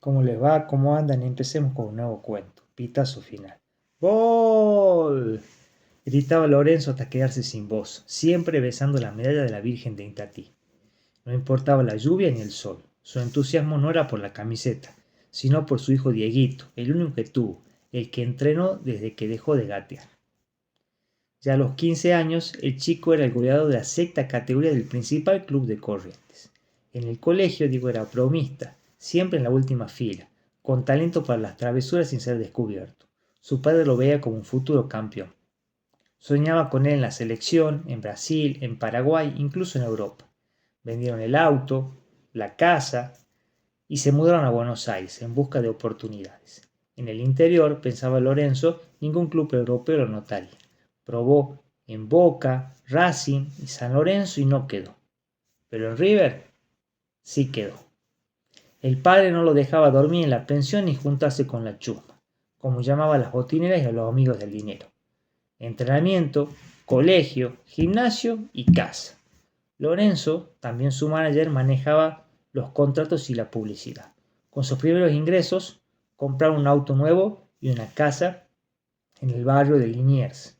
¿Cómo les va? ¿Cómo andan? Empecemos con un nuevo cuento. Pitazo final. ¡Gol! Gritaba Lorenzo hasta quedarse sin voz, siempre besando la medalla de la Virgen de Itatí. No importaba la lluvia ni el sol. Su entusiasmo no era por la camiseta, sino por su hijo Dieguito, el único que tuvo, el que entrenó desde que dejó de gatear. Ya a los 15 años, el chico era el goleador de la sexta categoría del principal club de Corrientes. En el colegio, Diego era bromista, siempre en la última fila, con talento para las travesuras sin ser descubierto. Su padre lo veía como un futuro campeón. Soñaba con él en la selección, en Brasil, en Paraguay, incluso en Europa. Vendieron el auto, la casa y se mudaron a Buenos Aires en busca de oportunidades. En el interior, pensaba Lorenzo, ningún club europeo lo notaría. Probó en Boca, Racing y San Lorenzo y no quedó. Pero en River sí quedó. El padre no lo dejaba dormir en la pensión ni juntarse con la chusma, como llamaba a las botineras y a los amigos del dinero. Entrenamiento, colegio, gimnasio y casa. Lorenzo, también su manager, manejaba los contratos y la publicidad. Con sus primeros ingresos, compraron un auto nuevo y una casa en el barrio de Liniers.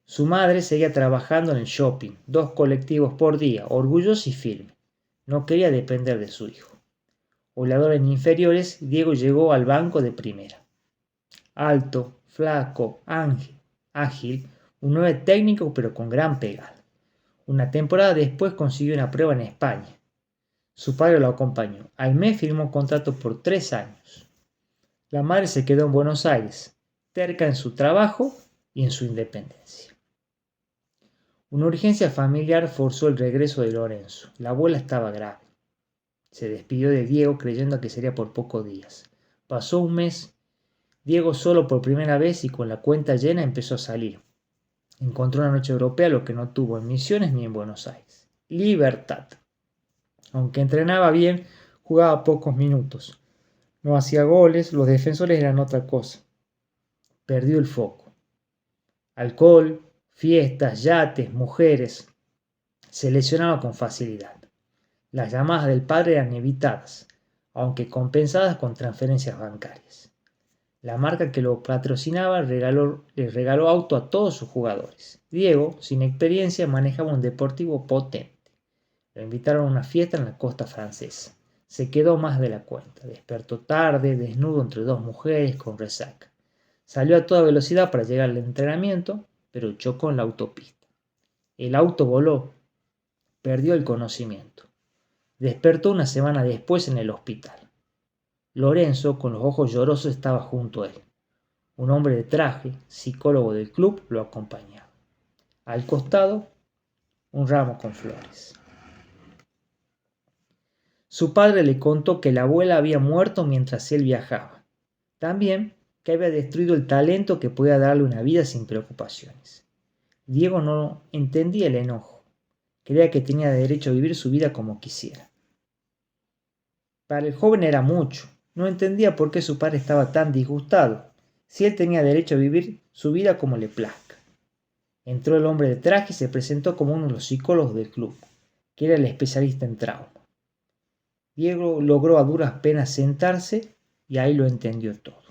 Su madre seguía trabajando en el shopping, 2 colectivos por día, orgullosa y firme. No quería depender de su hijo. Goleador en inferiores, Diego llegó al banco de primera. Alto, flaco, ágil, un 9 técnico pero con gran pegada. Una temporada después consiguió una prueba en España. Su padre lo acompañó. Al mes firmó un contrato por 3 años. La madre se quedó en Buenos Aires, terca en su trabajo y en su independencia. Una urgencia familiar forzó el regreso de Lorenzo. La abuela estaba grave. Se despidió de Diego creyendo que sería por pocos días. Pasó un mes, Diego solo por primera vez y con la cuenta llena empezó a salir. Encontró una noche europea, lo que no tuvo en Misiones ni en Buenos Aires. Libertad. Aunque entrenaba bien, jugaba pocos minutos. No hacía goles, los defensores eran otra cosa. Perdió el foco. Alcohol, fiestas, yates, mujeres. Se lesionaba con facilidad. Las llamadas del padre eran evitadas, aunque compensadas con transferencias bancarias. La marca que lo patrocinaba les regaló auto a todos sus jugadores. Diego, sin experiencia, manejaba un deportivo potente. Lo invitaron a una fiesta en la costa francesa. Se quedó más de la cuenta. Despertó tarde, desnudo entre 2 mujeres con resaca. Salió a toda velocidad para llegar al entrenamiento, pero chocó en la autopista. El auto voló. Perdió el conocimiento. Despertó una semana después en el hospital. Lorenzo, con los ojos llorosos, estaba junto a él. Un hombre de traje, psicólogo del club, lo acompañaba. Al costado, un ramo con flores. Su padre le contó que la abuela había muerto mientras él viajaba. También que había destruido el talento que podía darle una vida sin preocupaciones. Diego no entendía el enojo. Creía que tenía derecho a vivir su vida como quisiera. Para el joven era mucho. No entendía por qué su padre estaba tan disgustado, si él tenía derecho a vivir su vida como le plazca. Entró el hombre de traje y se presentó como uno de los psicólogos del club, que era el especialista en trauma. Diego logró a duras penas sentarse y ahí lo entendió todo.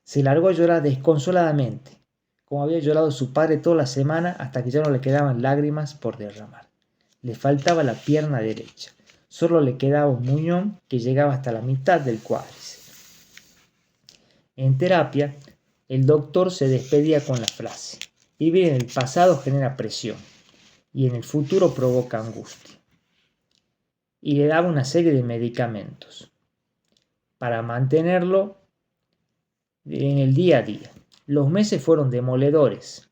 Se largó a llorar desconsoladamente, como había llorado su padre toda la semana hasta que ya no le quedaban lágrimas por derramar. Le faltaba la pierna derecha. Solo le quedaba un muñón que llegaba hasta la mitad del cuádriceps. En terapia, el doctor se despedía con la frase: vivir en el pasado genera presión y en el futuro provoca angustia. Y le daba una serie de medicamentos para mantenerlo en el día a día. Los meses fueron demoledores.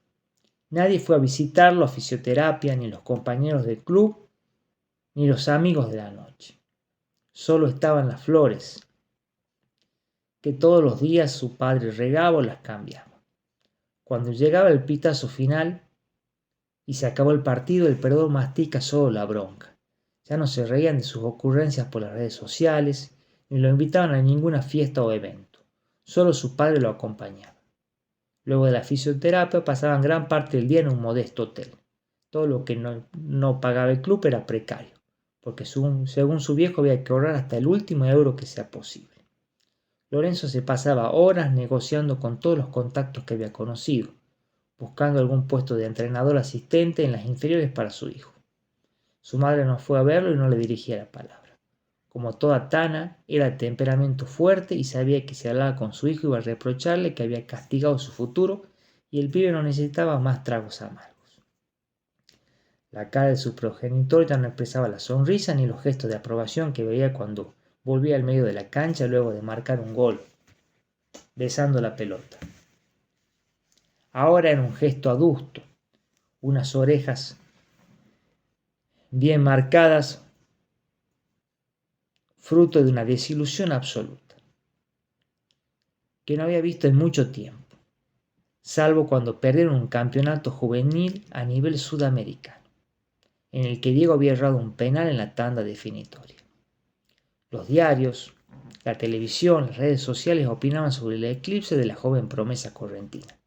Nadie fue a visitarlo a fisioterapia, ni los compañeros del club, ni los amigos de la noche. Solo estaban las flores, que todos los días su padre regaba o las cambiaba. Cuando llegaba el pitazo final y se acabó el partido, el perdedor mastica solo la bronca. Ya no se reían de sus ocurrencias por las redes sociales, ni lo invitaban a ninguna fiesta o evento. Solo su padre lo acompañaba. Luego de la fisioterapia pasaban gran parte del día en un modesto hotel. Todo lo que no pagaba el club era precario, porque según su viejo había que ahorrar hasta el último euro que sea posible. Lorenzo se pasaba horas negociando con todos los contactos que había conocido, buscando algún puesto de entrenador asistente en las inferiores para su hijo. Su madre no fue a verlo y no le dirigía la palabra. Como toda Tana, era de temperamento fuerte y sabía que si hablaba con su hijo iba a reprocharle que había castigado su futuro y el pibe no necesitaba más tragos amargos. La cara de su progenitor ya no expresaba la sonrisa ni los gestos de aprobación que veía cuando volvía al medio de la cancha luego de marcar un gol, besando la pelota. Ahora era un gesto adusto, unas orejas bien marcadas, fruto de una desilusión absoluta, que no había visto en mucho tiempo, salvo cuando perdieron un campeonato juvenil a nivel sudamericano, en el que Diego había errado un penal en la tanda definitoria. Los diarios, la televisión, las redes sociales opinaban sobre el eclipse de la joven promesa correntina.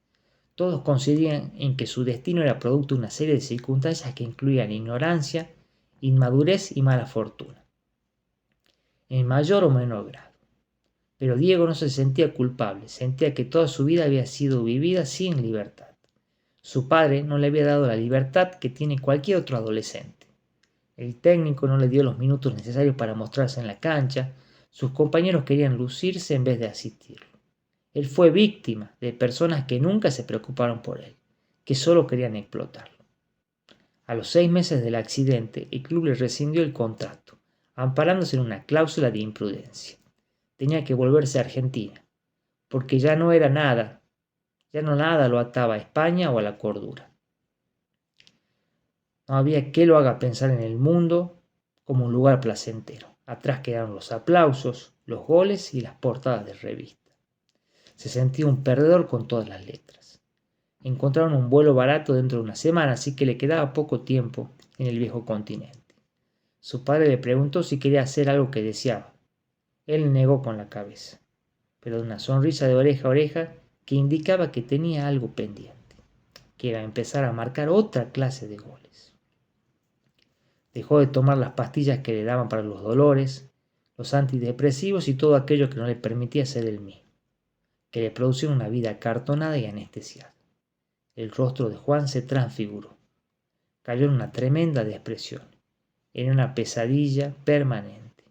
Todos coincidían en que su destino era producto de una serie de circunstancias que incluían ignorancia, inmadurez y mala fortuna, en mayor o menor grado. Pero Diego no se sentía culpable, sentía que toda su vida había sido vivida sin libertad. Su padre no le había dado la libertad que tiene cualquier otro adolescente. El técnico no le dio los minutos necesarios para mostrarse en la cancha, sus compañeros querían lucirse en vez de asistirlo. Él fue víctima de personas que nunca se preocuparon por él, que solo querían explotarlo. A los 6 meses del accidente, el club le rescindió el contrato, amparándose en una cláusula de imprudencia. Tenía que volverse a Argentina, porque ya no nada lo ataba a España o a la cordura. No había que lo haga pensar en el mundo como un lugar placentero. Atrás quedaron los aplausos, los goles y las portadas de revista. Se sentía un perdedor con todas las letras. Encontraron un vuelo barato dentro de una semana, así que le quedaba poco tiempo en el viejo continente. Su padre le preguntó si quería hacer algo que deseaba. Él negó con la cabeza, pero de una sonrisa de oreja a oreja que indicaba que tenía algo pendiente, que iba a empezar a marcar otra clase de goles. Dejó de tomar las pastillas que le daban para los dolores, los antidepresivos y todo aquello que no le permitía ser el mismo, que le producía una vida acartonada y anestesiada. El rostro de Juan se transfiguró. Cayó en una tremenda depresión, en una pesadilla permanente.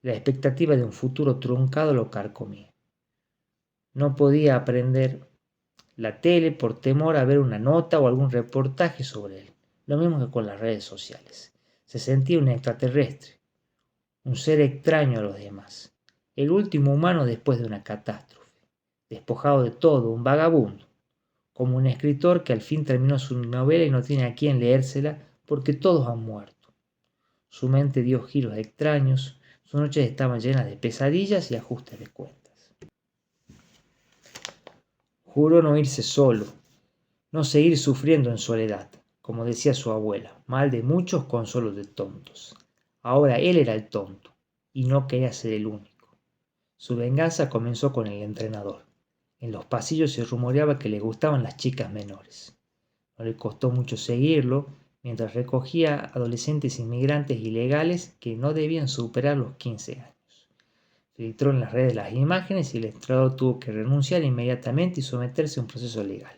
La expectativa de un futuro truncado lo carcomía. No podía aprender la tele por temor a ver una nota o algún reportaje sobre él, lo mismo que con las redes sociales. Se sentía un extraterrestre, un ser extraño a los demás, el último humano después de una catástrofe, despojado de todo, un vagabundo, como un escritor que al fin terminó su novela y no tiene a quién leérsela porque todos han muerto. Su mente dio giros extraños, sus noches estaban llenas de pesadillas y ajustes de cuentas. Juró no irse solo, no seguir sufriendo en soledad, como decía su abuela, mal de muchos, consuelo de tontos. Ahora él era el tonto, y no quería ser el único. Su venganza comenzó con el entrenador. En los pasillos se rumoreaba que le gustaban las chicas menores. No le costó mucho seguirlo, mientras recogía adolescentes inmigrantes ilegales que no debían superar los 15 años. Filtró en las redes las imágenes y el entrenador tuvo que renunciar inmediatamente y someterse a un proceso legal.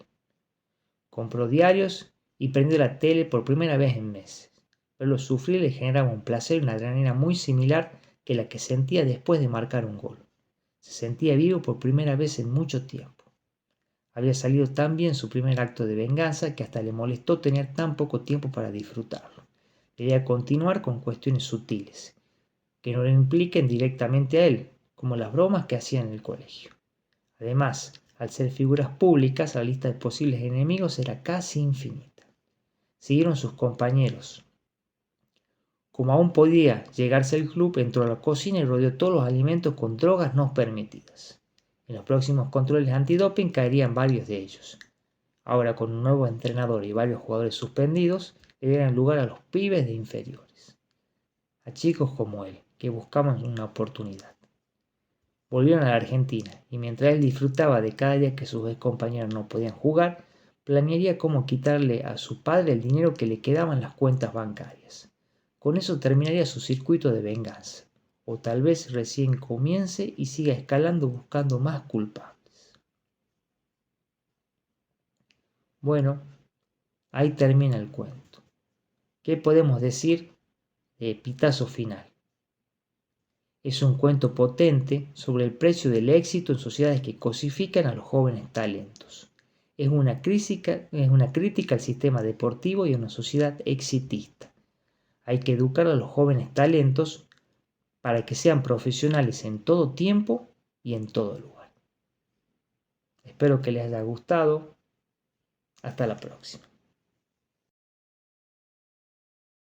Compró diarios y prendió la tele por primera vez en meses. Verlo sufrir le generaba un placer y una adrenalina muy similar que la que sentía después de marcar un gol. Se sentía vivo por primera vez en mucho tiempo. Había salido tan bien su primer acto de venganza que hasta le molestó tener tan poco tiempo para disfrutarlo. Quería continuar con cuestiones sutiles, que no le impliquen directamente a él, como las bromas que hacía en el colegio. Además, al ser figuras públicas, la lista de posibles enemigos era casi infinita. Siguieron sus compañeros. Como aún podía llegarse al club, entró a la cocina y rodeó todos los alimentos con drogas no permitidas. En los próximos controles antidoping caerían varios de ellos. Ahora, con un nuevo entrenador y varios jugadores suspendidos, le dieron lugar a los pibes de inferiores. A chicos como él, que buscaban una oportunidad. Volvieron a la Argentina, y mientras él disfrutaba de cada día que sus ex compañeros no podían jugar, planearía cómo quitarle a su padre el dinero que le quedaba en las cuentas bancarias. Con eso terminaría su circuito de venganza. o tal vez recién comience y siga escalando buscando más culpables. Bueno, ahí termina el cuento. ¿Qué podemos decir de Pitazo Final? Es un cuento potente sobre el precio del éxito en sociedades que cosifican a los jóvenes talentos. Es una crítica al sistema deportivo y a una sociedad exitista. Hay que educar a los jóvenes talentos para que sean profesionales en todo tiempo y en todo lugar. Espero que les haya gustado. Hasta la próxima.